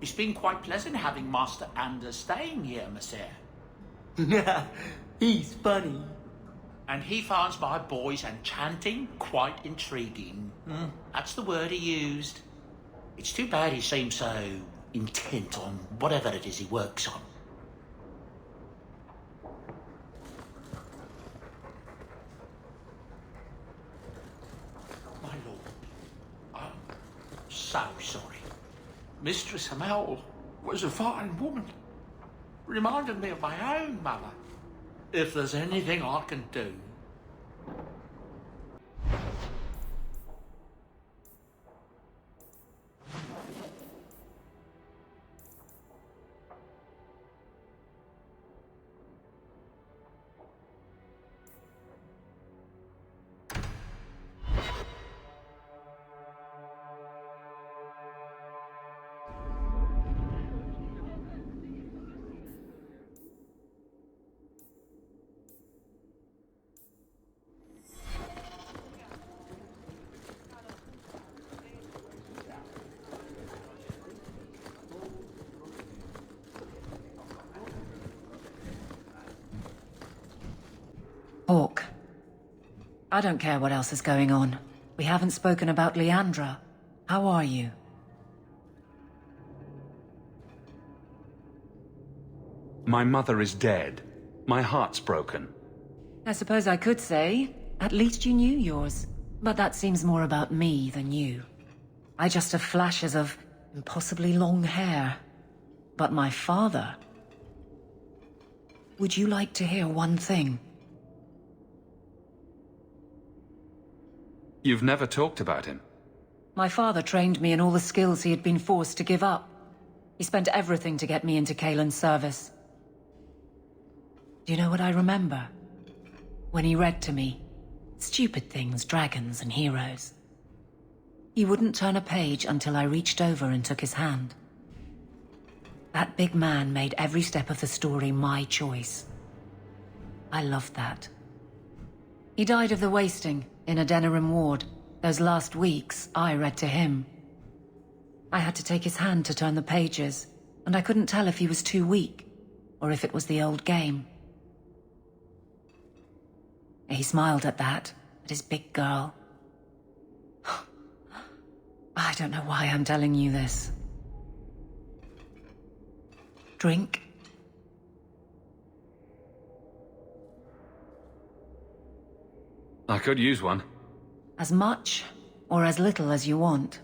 It's been quite pleasant having Master Anders staying here, monsieur. He's funny. And he finds my boys enchanting quite intriguing. That's the word he used. It's too bad he seems so intent on whatever it is he works on. My lord, I'm so sorry. Mistress Hamel was a fine woman. Reminded me of my own mother. If there's anything I can do. Hawk. I don't care what else is going on. We haven't spoken about Leandra. How are you? My mother is dead. My heart's broken. I suppose I could say, at least you knew yours. But that seems more about me than you. I just have flashes of impossibly long hair. But my father... Would you like to hear one thing? You've never talked about him. My father trained me in all the skills he had been forced to give up. He spent everything to get me into Kaelin's service. Do you know what I remember? When he read to me, stupid things, dragons and heroes. He wouldn't turn a page until I reached over and took his hand. That big man made every step of the story my choice. I loved that. He died of the wasting in Adenirim ward. Those last weeks, I read to him. I had to take his hand to turn the pages, and I couldn't tell if he was too weak, or if it was the old game. He smiled at that, at his big girl. I don't know why I'm telling you this. Drink? I could use one. As much or as little as you want.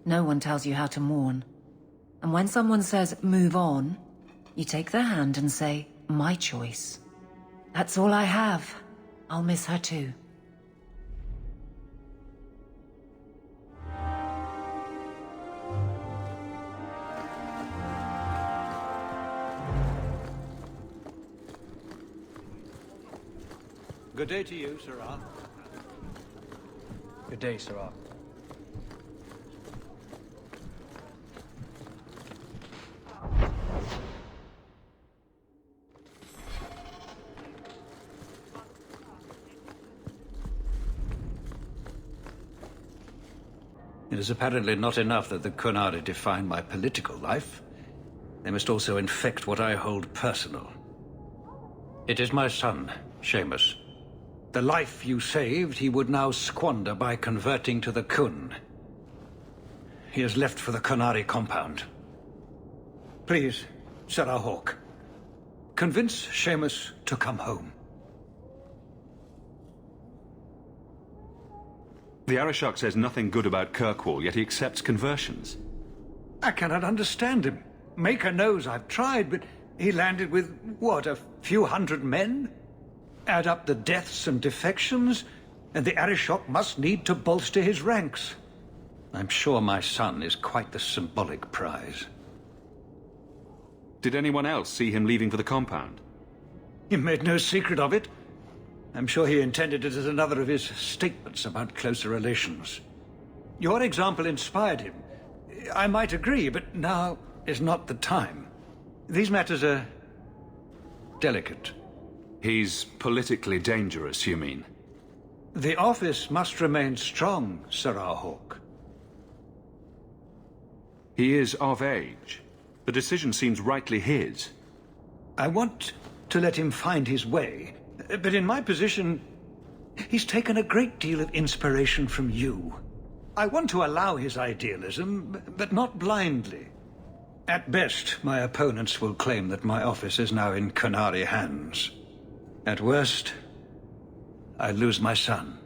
No one tells you how to mourn. And when someone says, move on, you take their hand and say, my choice. That's all I have. I'll miss her too. Good day to you, Sirrah. Good day, Sirrah. It is apparently not enough that the Qunari define my political life. They must also infect what I hold personal. It is my son, Seamus. The life you saved, he would now squander by converting to the Qun. He has left for the Qunari compound. Please, Sirrah Hawk, convince Seamus to come home. The Arishok says nothing good about Kirkwall, yet he accepts conversions. I cannot understand him. Maker knows I've tried, but he landed with, what, a few hundred men? Add up the deaths and defections, and the Arishok must need to bolster his ranks. I'm sure my son is quite the symbolic prize. Did anyone else see him leaving for the compound? He made no secret of it. I'm sure he intended it as another of his statements about closer relations. Your example inspired him. I might agree, but now is not the time. These matters are delicate. He's politically dangerous, you mean? The office must remain strong, Sirrah Hawk. He is of age. The decision seems rightly his. I want to let him find his way, but in my position, he's taken a great deal of inspiration from you. I want to allow his idealism, but not blindly. At best, my opponents will claim that my office is now in Qunari hands. At worst, I lose my son.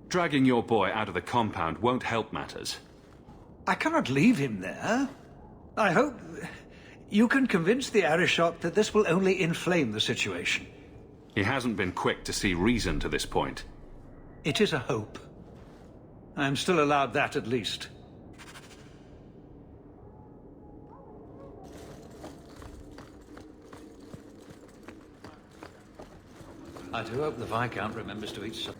Dragging your boy out of the compound won't help matters. I cannot leave him there. I hope you can convince the Arishok that this will only inflame the situation. He hasn't been quick to see reason to this point. It is a hope. I am still allowed that at least. I do hope the Viscount remembers to eat some.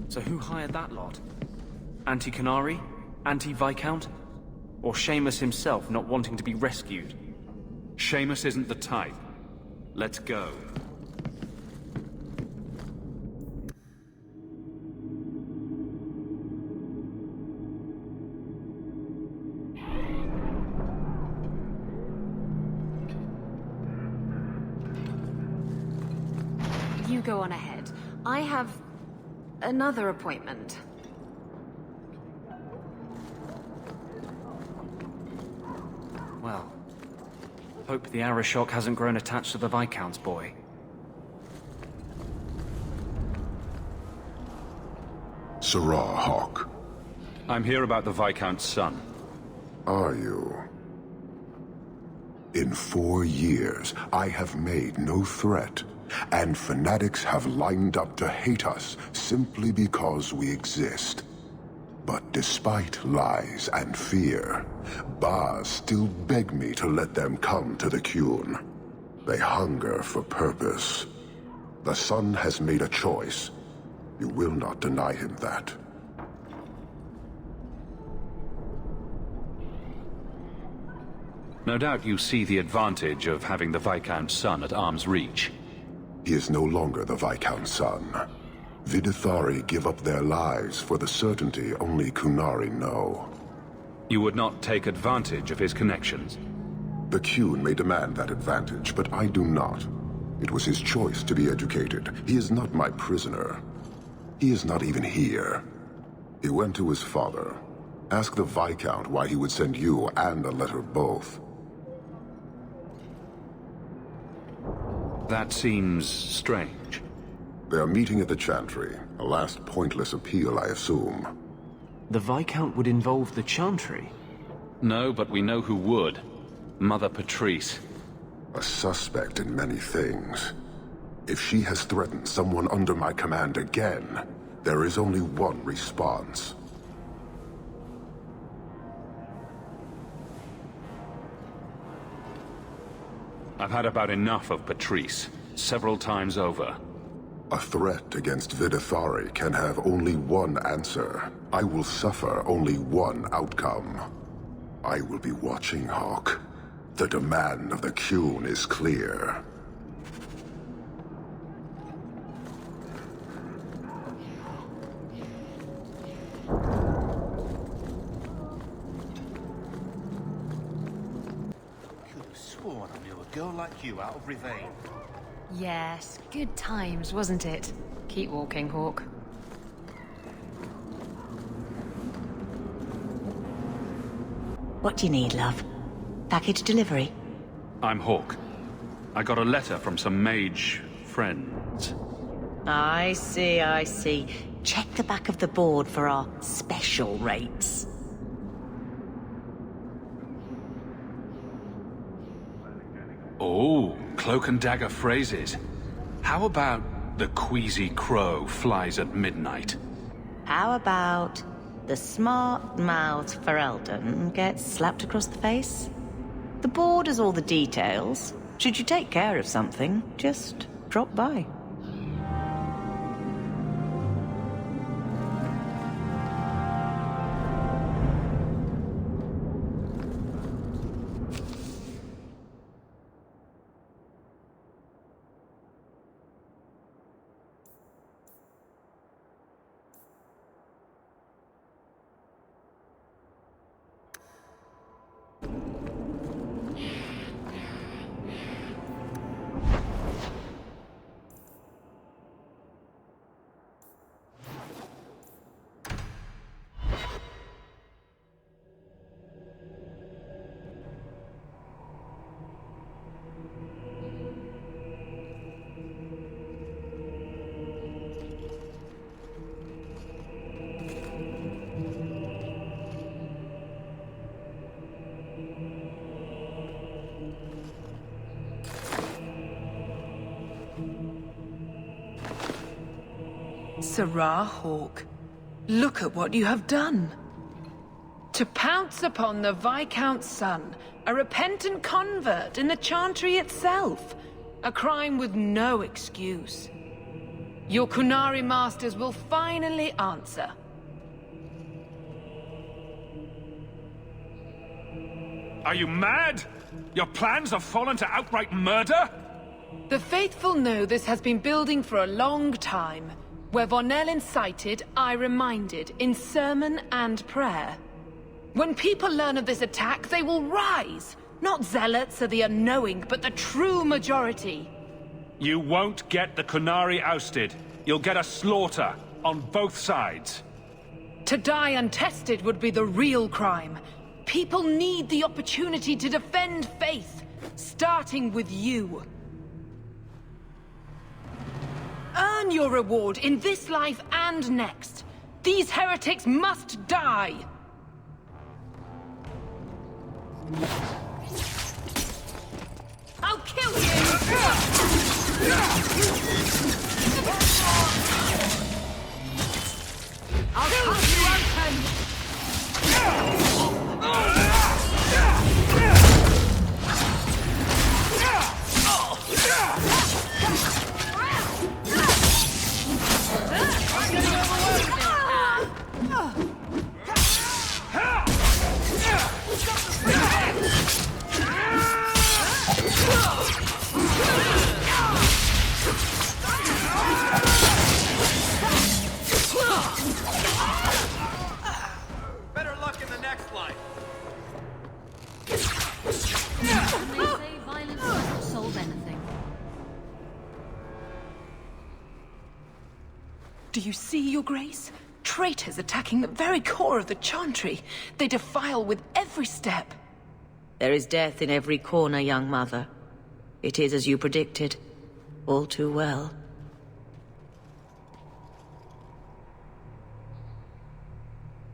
So who hired that lot? Anti-Qunari? Anti-Viscount? Or Seamus himself not wanting to be rescued? Seamus isn't the type. Let's go. You go on ahead. I have another appointment. Well, hope the Arishok hasn't grown attached to the Viscount's boy. Sarah Hawk. I'm here about the Viscount's son. Are you? In 4 years, I have made no threat, and fanatics have lined up to hate us simply because we exist. But despite lies and fear, Baz still beg me to let them come to the Qun. They hunger for purpose. The son has made a choice. You will not deny him that. No doubt you see the advantage of having the Viscount's son at arm's reach. He is no longer the Viscount's son. Vidithari give up their lives for the certainty only Qunari know. You would not take advantage of his connections. The Qun may demand that advantage, but I do not. It was his choice to be educated. He is not my prisoner. He is not even here. He went to his father. Ask the Viscount why he would send you and a letter both. That seems strange. They are meeting at the Chantry. A last pointless appeal, I assume. The Viscount would involve the Chantry? No, but we know who would. Mother Patrice. A suspect in many things. If she has threatened someone under my command again, there is only one response. I've had about enough of Patrice, several times over. A threat against Vidithari can have only one answer. I will suffer only one outcome. I will be watching, Hawk. The demand of the Qun is clear. Could have sworn I knew a girl like you out of Ravine. Yes, good times, wasn't it? Keep walking, Hawk. What do you need, love? Package delivery? I'm Hawk. I got a letter from some mage friends. I see, I see. Check the back of the board for our special rates. Oh, cloak and dagger phrases. How about the queasy crow flies at midnight? How about the smart-mouthed Ferelden gets slapped across the face? The board has all the details. Should you take care of something, just drop by. Sirrah Hawk, look at what you have done. To pounce upon the Viscount's son, a repentant convert in the Chantry itself, a crime with no excuse. Your Qunari masters will finally answer. Are you mad? Your plans have fallen to outright murder? The faithful know this has been building for a long time. Where Vonel incited, I reminded, in sermon and prayer. When people learn of this attack, they will rise. Not zealots or the unknowing, but the true majority. You won't get the Qunari ousted. You'll get a slaughter, on both sides. To die untested would be the real crime. People need the opportunity to defend faith, starting with you. Earn your reward in this life and next. These heretics must die. I'll kill you! I'll cut you open! Better luck in the next life. They say violence doesn't solve anything. Do you see, Your Grace? Traitors attacking the very core of the Chantry. They defile with every step. There is death in every corner, young mother. It is as you predicted. All too well.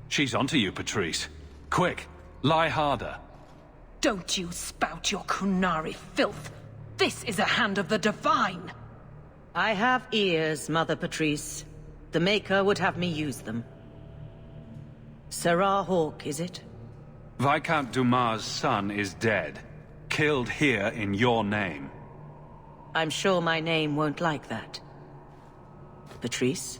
She's onto you, Patrice. Quick, lie harder. Don't you spout your Qunari filth. This is a hand of the Divine. I have ears, Mother Patrice. The Maker would have me use them. Sirrah Hawk, is it? Viscount Dumas' son is dead. Killed here in your name. I'm sure my name won't like that. Patrice?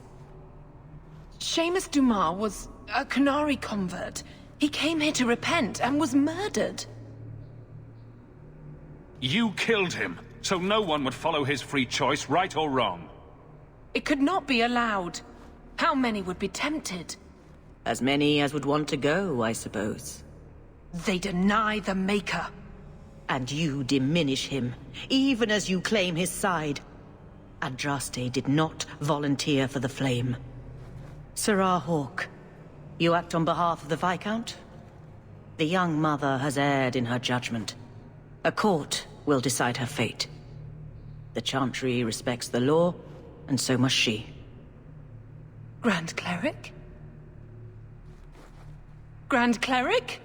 Seamus Dumas was a Qunari convert. He came here to repent and was murdered. You killed him, so no one would follow his free choice, right or wrong. It could not be allowed. How many would be tempted? As many as would want to go, I suppose. They deny the Maker. And you diminish him, even as you claim his side. Andraste did not volunteer for the Flame. Sirrah Hawk, you act on behalf of the Viscount? The young mother has erred in her judgment. A court will decide her fate. The Chantry respects the law, and so must she. Grand Cleric? Grand Cleric?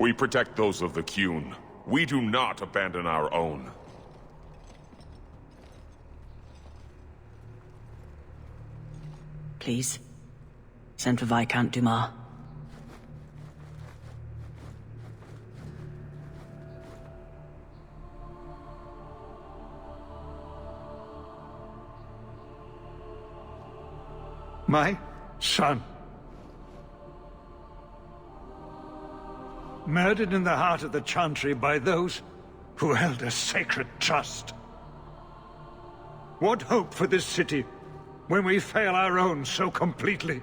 We protect those of the Qun. We do not abandon our own. Please, send for Viscount Dumas. My son. Murdered in the heart of the Chantry by those who held a sacred trust. What hope for this city when we fail our own so completely?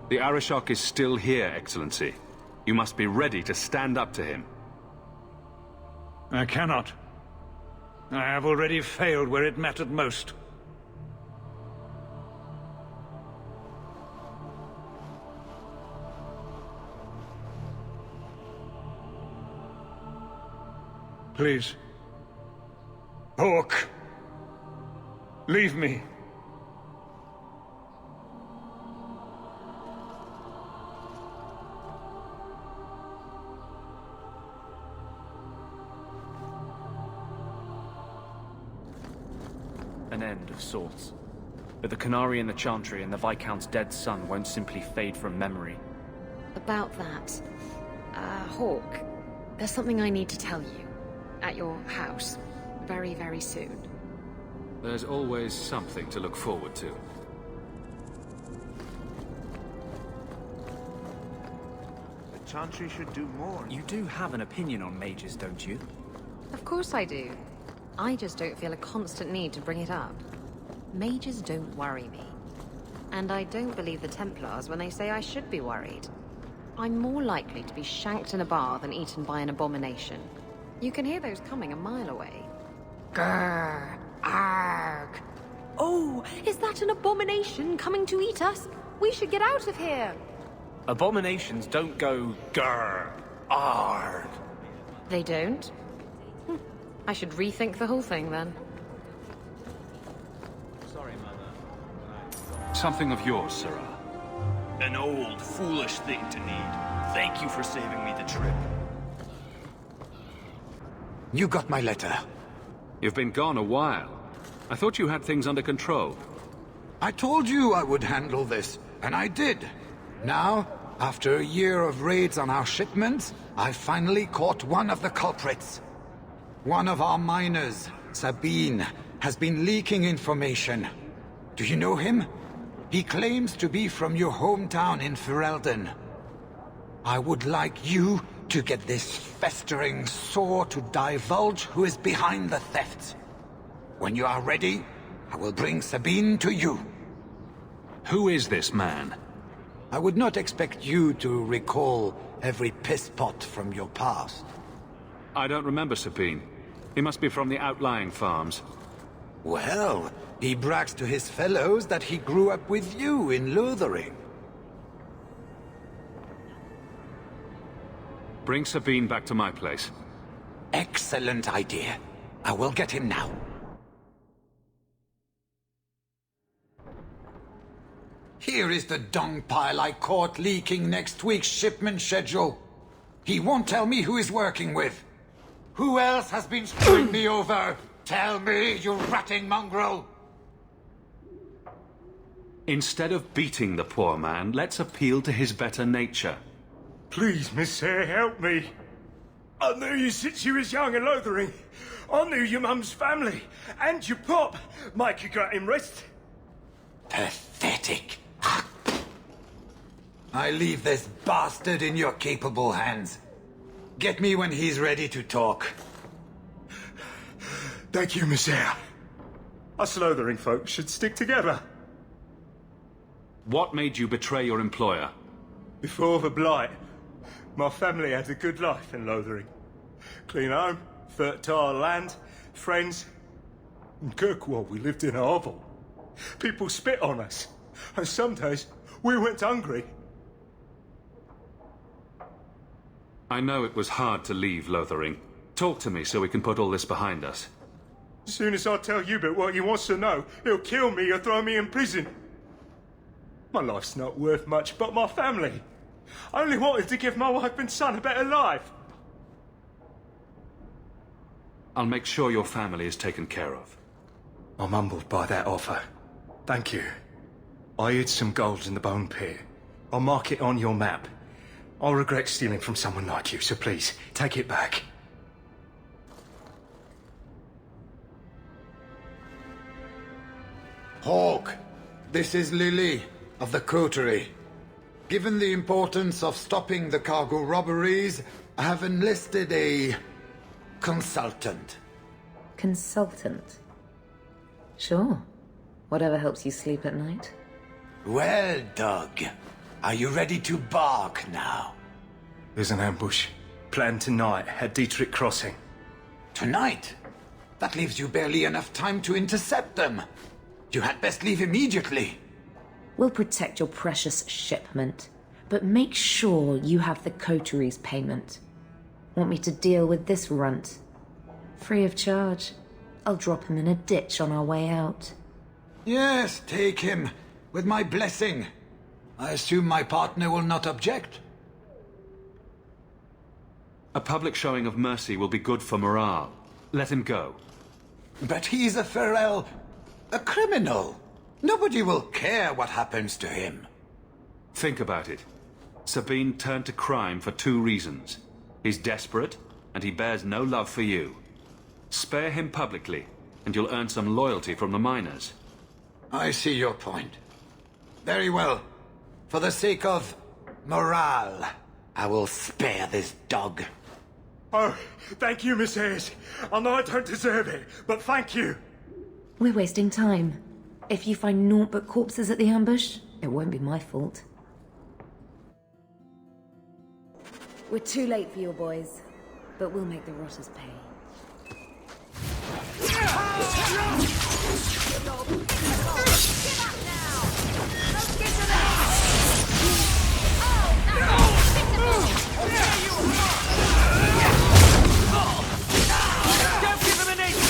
The Arishok is still here, Excellency. You must be ready to stand up to him. I cannot. I have already failed where it mattered most. Please. Hawk. Leave me. An end of sorts. But the Canary and the Chantry and the Viscount's dead son won't simply fade from memory. About that, Hawk, there's something I need to tell you. At your house. Very, very soon. There's always something to look forward to. The Chantry should do more. You do have an opinion on mages, don't you? Of course I do. I just don't feel a constant need to bring it up. Mages don't worry me. And I don't believe the Templars when they say I should be worried. I'm more likely to be shanked in a bar than eaten by an abomination. You can hear those coming a mile away. Grrr! Arg! Oh, is that an abomination coming to eat us? We should get out of here! Abominations don't go grrr, arg. They don't? I should rethink the whole thing then. Sorry, Mother. Something of yours, Sirrah. An old, foolish thing to need. Thank you for saving me the trip. You got my letter. You've been gone a while. I thought you had things under control. I told you I would handle this, and I did. Now, after a year of raids on our shipments, I finally caught one of the culprits. One of our miners, Sabine, has been leaking information. Do you know him? He claims to be from your hometown in Ferelden. I would like you to get this festering sore to divulge who is behind the thefts. When you are ready, I will bring Sabine to you. Who is this man? I would not expect you to recall every piss pot from your past. I don't remember Sabine. He must be from the outlying farms. Well, he brags to his fellows that he grew up with you in Lothering. Bring Sabine back to my place. Excellent idea. I will get him now. Here is the dung pile I caught leaking next week's shipment schedule. He won't tell me who he's working with. Who else has been screwing me over? Tell me, you ratting mongrel! Instead of beating the poor man, let's appeal to his better nature. Please, Miss Sayre, help me. I knew you since you was young and Lothering. I knew your mum's family. And your pop. Mike, you got him rest. Pathetic. I leave this bastard in your capable hands. Get me when he's ready to talk. Thank you, Messiah. Us Lothering folk should stick together. What made you betray your employer? Before the Blight, my family had a good life in Lothering. Clean home, fertile land, friends. In Kirkwall, we lived in a hovel. People spit on us, and some days we went hungry. I know it was hard to leave Lothering. Talk to me so we can put all this behind us. As soon as I tell Hubert what he wants to know, he'll kill me or throw me in prison. My life's not worth much, but my family. I only wanted to give my wife and son a better life. I'll make sure your family is taken care of. I'm humbled by that offer. Thank you. I hid some gold in the bone pit. I'll mark it on your map. I'll regret stealing from someone like you, so please, take it back. Hawk, this is Lily of the Coterie. Given the importance of stopping the cargo robberies, I have enlisted a consultant. Consultant? Sure. Whatever helps you sleep at night. Well, Doug, are you ready to bark now? There's an ambush planned tonight at Dietrich Crossing. Tonight? That leaves you barely enough time to intercept them. You had best leave immediately. We'll protect your precious shipment, but make sure you have the coterie's payment. Want me to deal with this runt? Free of charge. I'll drop him in a ditch on our way out. Yes, take him, with my blessing. I assume my partner will not object? A public showing of mercy will be good for morale. Let him go. But he's a Ferrell, a criminal. Nobody will care what happens to him. Think about it. Sabine turned to crime for 2 reasons. He's desperate, and he bears no love for you. Spare him publicly, and you'll earn some loyalty from the miners. I see your point. Very well. For the sake of morale, I will spare this dog. Oh, thank you, Miss Hayes. I know I don't deserve it, but thank you. We're wasting time. If you find naught but corpses at the ambush, it won't be my fault. We're too late for your boys, but we'll make the rotters pay. Don't give him an inch!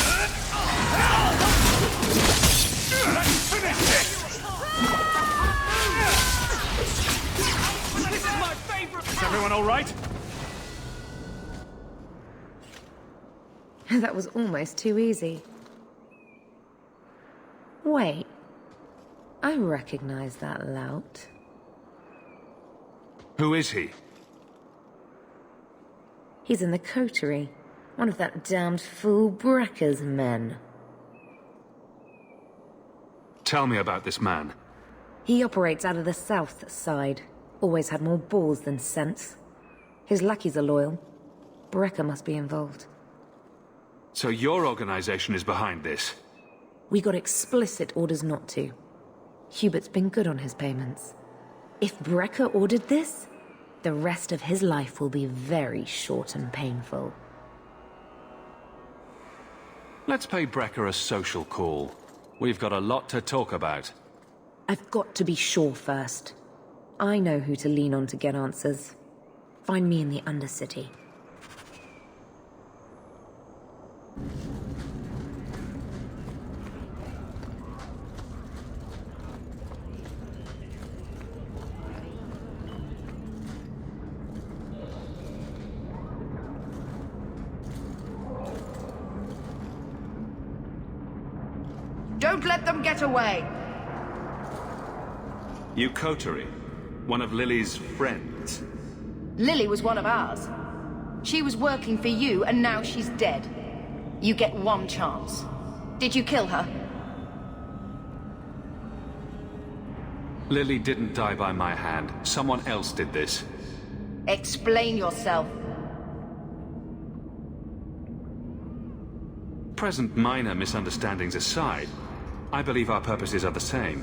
Let's finish this! This is my favorite! Is everyone all right? That was almost too easy. Wait. I recognize that lout. Who is he? He's in the coterie. One of that damned fool Brecker's men. Tell me about this man. He operates out of the south side. Always had more balls than sense. His lackeys are loyal. Brecker must be involved. So your organization is behind this? We got explicit orders not to. Hubert's been good on his payments. If Brecker ordered this, the rest of his life will be very short and painful. Let's pay Brecker a social call. We've got a lot to talk about. I've got to be sure first. I know who to lean on to get answers. Find me in the Undercity. Don't let them get away! You Coterie, one of Lily's friends. Lily was one of ours. She was working for you, and now she's dead. You get one chance. Did you kill her? Lily didn't die by my hand. Someone else did this. Explain yourself. Present minor misunderstandings aside, I believe our purposes are the same.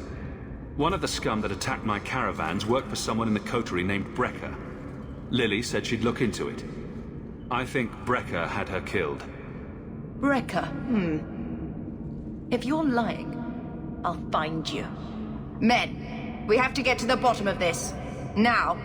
One of the scum that attacked my caravans worked for someone in the coterie named Brecker. Lily said she'd look into it. I think Brecker had her killed. Brecker, If you're lying, I'll find you. Men, we have to get to the bottom of this. Now.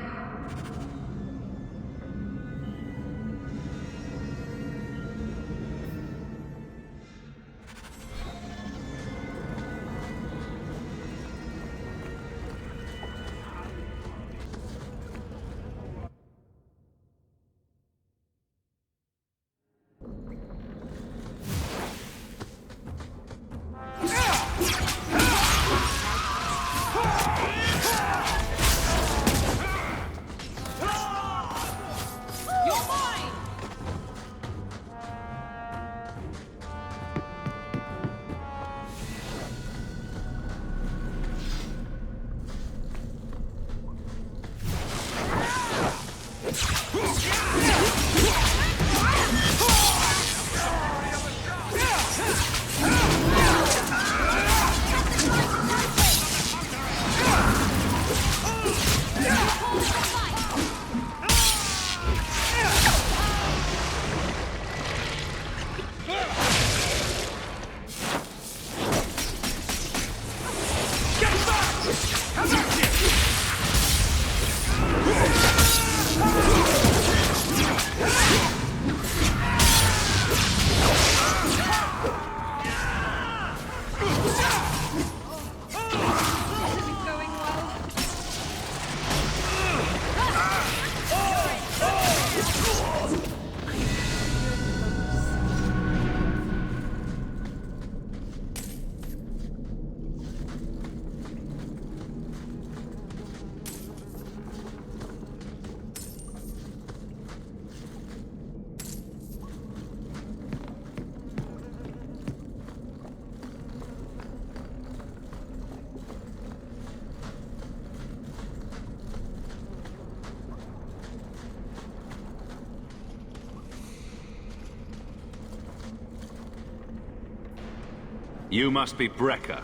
You must be Brecker.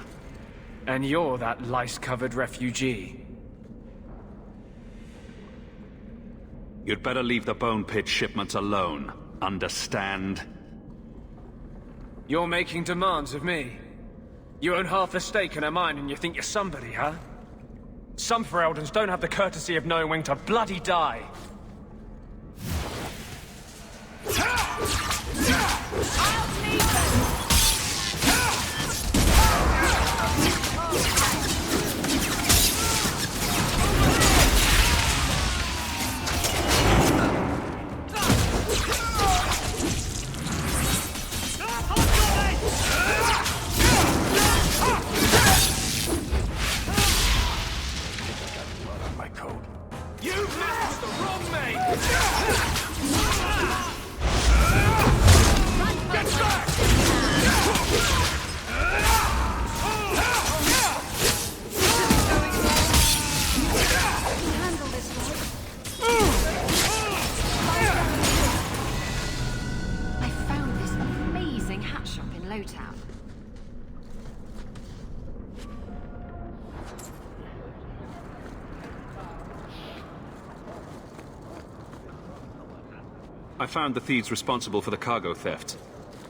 And you're that lice-covered refugee. You'd better leave the Bone Pit shipments alone. Understand? You're making demands of me. You own half a stake in a mine and you think you're somebody, huh? Some Fereldans don't have the courtesy of knowing when to bloody die. I found the thieves responsible for the cargo theft.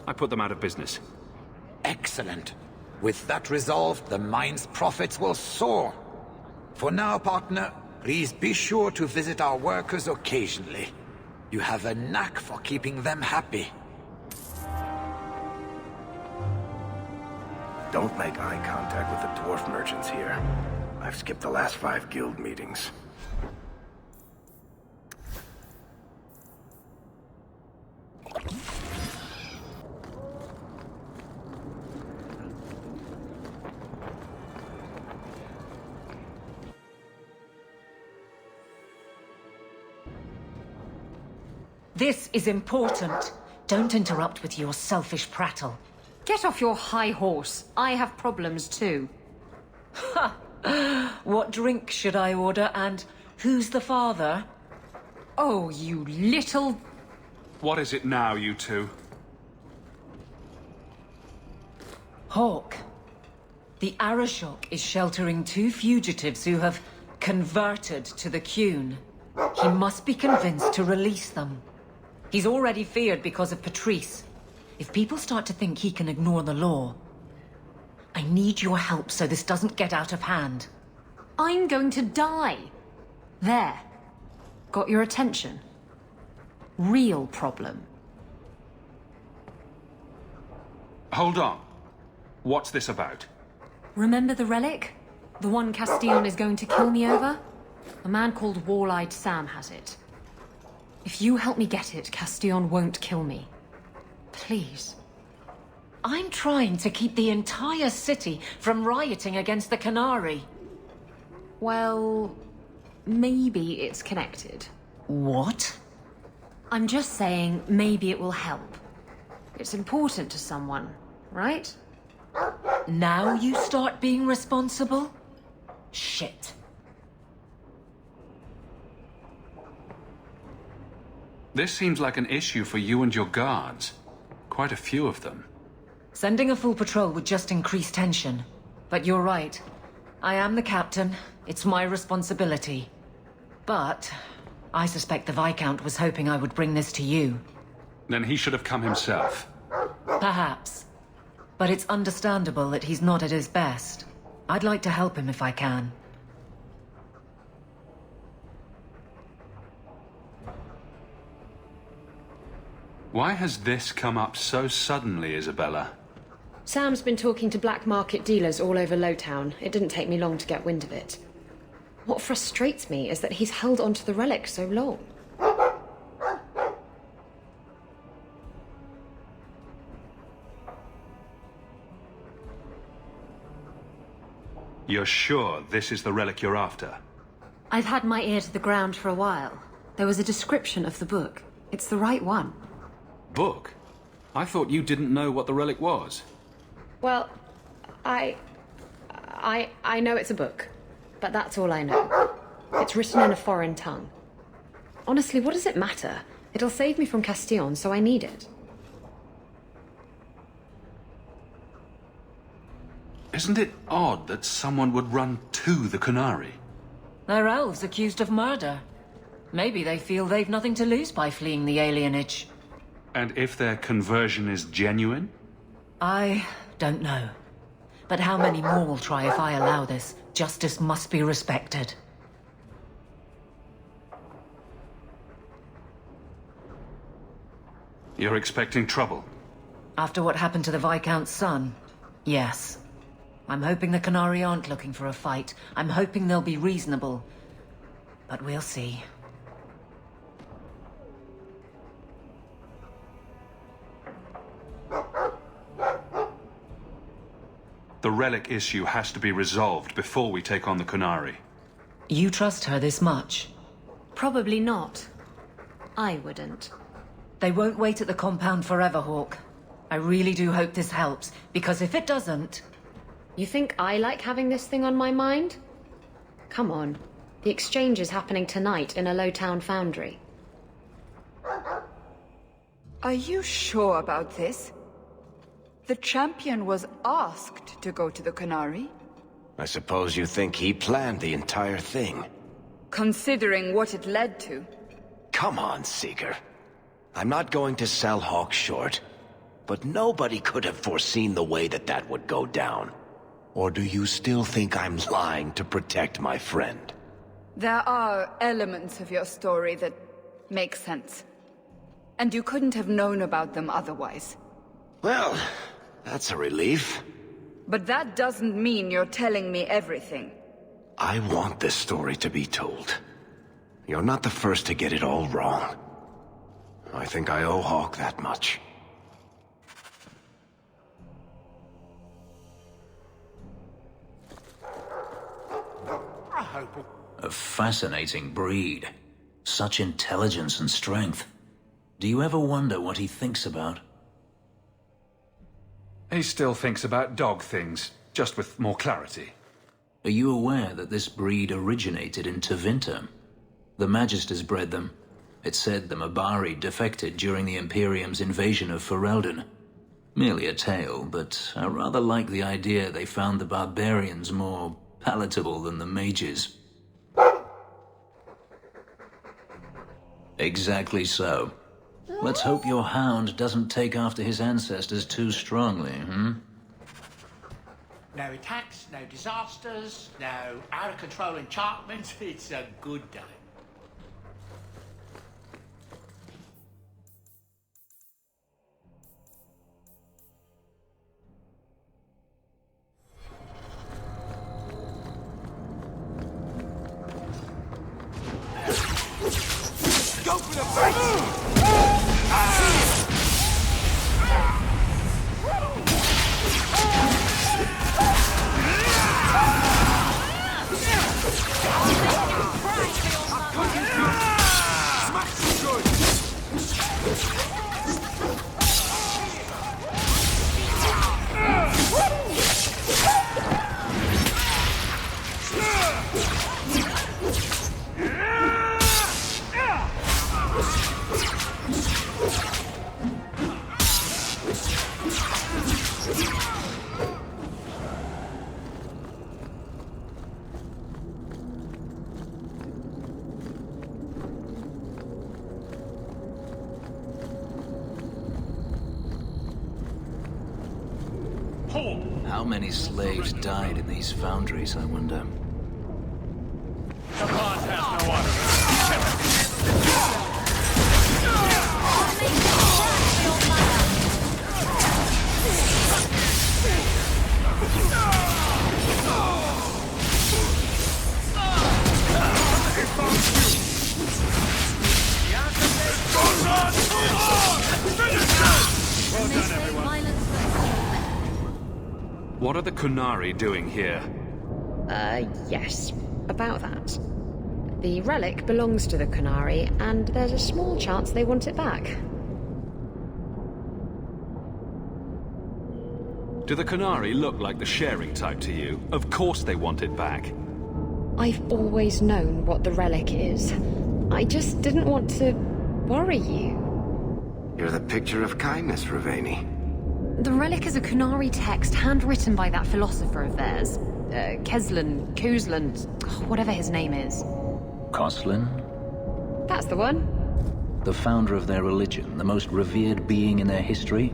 I put them out of business. Excellent. With that resolved, the mine's profits will soar. For now, partner, please be sure to visit our workers occasionally. You have a knack for keeping them happy. Don't make eye contact with the dwarf merchants here. I've skipped the last 5 guild meetings. This is important. Don't interrupt with your selfish prattle. Get off your high horse. I have problems too. Ha! What drink should I order, and who's the father? Oh, you little... What is it now, you two? Hawk. The Arashok is sheltering 2 fugitives who have converted to the Qun. He must be convinced to release them. He's already feared because of Patrice. If people start to think he can ignore the law, I need your help so this doesn't get out of hand. I'm going to die. There. Got your attention? Real problem. Hold on. What's this about? Remember the relic? The one Castillon is going to kill me over? A man called Wall-Eyed Sam has it. If you help me get it, Castillon won't kill me. Please. I'm trying to keep the entire city from rioting against the Canary. Well, maybe it's connected. What? I'm just saying maybe it will help. It's important to someone, right? Now you start being responsible? Shit. This seems like an issue for you and your guards. Quite a few of them. Sending a full patrol would just increase tension. But you're right. I am the captain. It's my responsibility. But I suspect the Viscount was hoping I would bring this to you. Then he should have come himself. Perhaps. But it's understandable that he's not at his best. I'd like to help him if I can. Why has this come up so suddenly, Isabella? Sam's been talking to black market dealers all over Lowtown. It didn't take me long to get wind of it. What frustrates me is that he's held onto the relic so long. You're sure this is the relic you're after? I've had my ear to the ground for a while. There was a description of the book. It's the right one. Book? I thought you didn't know what the relic was. Well, I know it's a book, but that's all I know. It's written in a foreign tongue. Honestly, what does it matter? It'll save me from Castillon, so I need it. Isn't it odd that someone would run to the Canary? They're elves accused of murder. Maybe they feel they've nothing to lose by fleeing the alienage. And if their conversion is genuine? I don't know. But how many more will try if I allow this? Justice must be respected. You're expecting trouble? After what happened to the Viscount's son, yes. I'm hoping the Canary aren't looking for a fight. I'm hoping they'll be reasonable. But we'll see. The relic issue has to be resolved before we take on the Canary. You trust her this much? Probably not. I wouldn't. They won't wait at the compound forever, Hawk. I really do hope this helps, because if it doesn't... You think I like having this thing on my mind? Come on. The exchange is happening tonight in a Lowtown foundry. Are you sure about this? The champion was asked to go to the Canary. I suppose you think he planned the entire thing. Considering what it led to. Come on, Seeker. I'm not going to sell Hawk short, but nobody could have foreseen the way that that would go down. Or do you still think I'm lying to protect my friend? There are elements of your story that make sense. And you couldn't have known about them otherwise. Well, that's a relief. But that doesn't mean you're telling me everything. I want this story to be told. You're not the first to get it all wrong. I think I owe Hawk that much. A fascinating breed. Such intelligence and strength. Do you ever wonder what he thinks about? He still thinks about dog things, just with more clarity. Are you aware that this breed originated in Tevinter? The Magisters bred them. It said the Mabari defected during the Imperium's invasion of Ferelden. Merely a tale, but I rather like the idea they found the barbarians more palatable than the mages. Exactly so. Let's hope your hound doesn't take after his ancestors too strongly, No attacks, no disasters, no out-of-control enchantments. It's a good day. Go for the face! How many slaves died in these foundries, I wonder? The boss has no honor. Well done, everyone. What are the Kunari doing here? Yes. About that. The relic belongs to the Kunari, and there's a small chance they want it back. Do the Kunari look like the sharing type to you? Of course they want it back. I've always known what the relic is. I just didn't want to worry you. You're the picture of kindness, Raveni. The relic is a Kunari text handwritten by that philosopher of theirs. Kuzlan, whatever his name is. Koslin? That's the one. The founder of their religion, the most revered being in their history?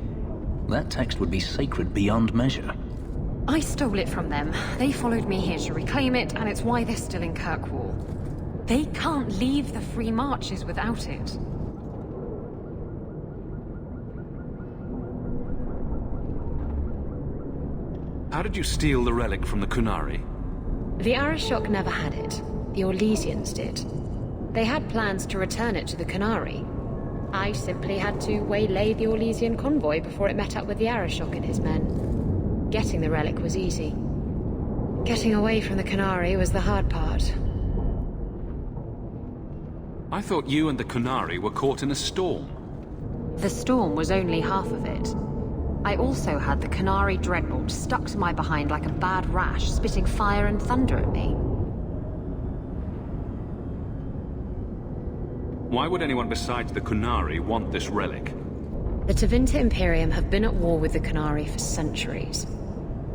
That text would be sacred beyond measure. I stole it from them. They followed me here to reclaim it, and it's why they're still in Kirkwall. They can't leave the Free Marches without it. How did you steal the relic from the Kunari? The Arashok never had it. The Orlesians did. They had plans to return it to the Kunari. I simply had to waylay the Orlesian convoy before it met up with the Arashok and his men. Getting the relic was easy. Getting away from the Kunari was the hard part. I thought you and the Kunari were caught in a storm. The storm was only half of it. I also had the Kunari dreadnought stuck to my behind like a bad rash, spitting fire and thunder at me. Why would anyone besides the Kunari want this relic? The Tevinter Imperium have been at war with the Kunari for centuries.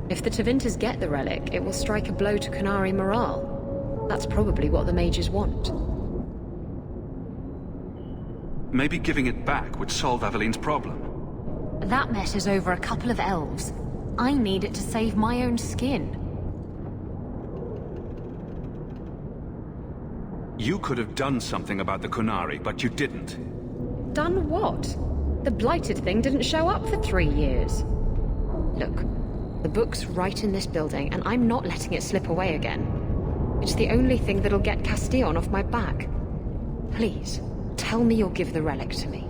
If the Tevinters get the relic, it will strike a blow to Kunari morale. That's probably what the mages want. Maybe giving it back would solve Aveline's problem. That mess is over a couple of elves. I need it to save my own skin. You could have done something about the Kunari, but you didn't. Done what? The blighted thing didn't show up for 3 years. Look, the book's right in this building, and I'm not letting it slip away again. It's the only thing that'll get Castillon off my back. Please, tell me you'll give the relic to me.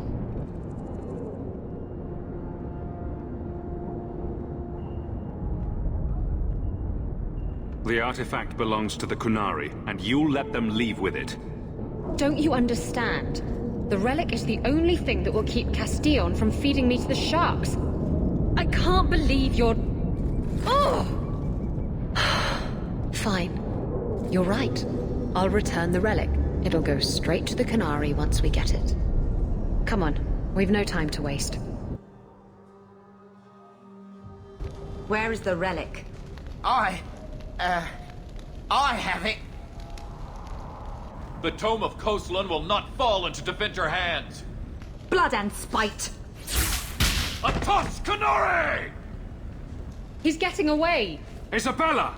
The artifact belongs to the Kunari, and you'll let them leave with it. Don't you understand? The relic is the only thing that will keep Castillon from feeding me to the sharks. I can't believe you're... Oh! Fine. You're right. I'll return the relic. It'll go straight to the Canary once we get it. Come on, we've no time to waste. Where is the relic? I have it. The Tome of Coastland will not fall into Devinter hands. Blood and spite! A toss, Canary! He's getting away! Isabella!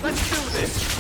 Let's do this!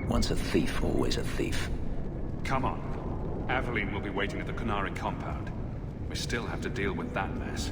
Once a thief, always a thief. Come on. Aveline will be waiting at the Canary compound. We still have to deal with that mess.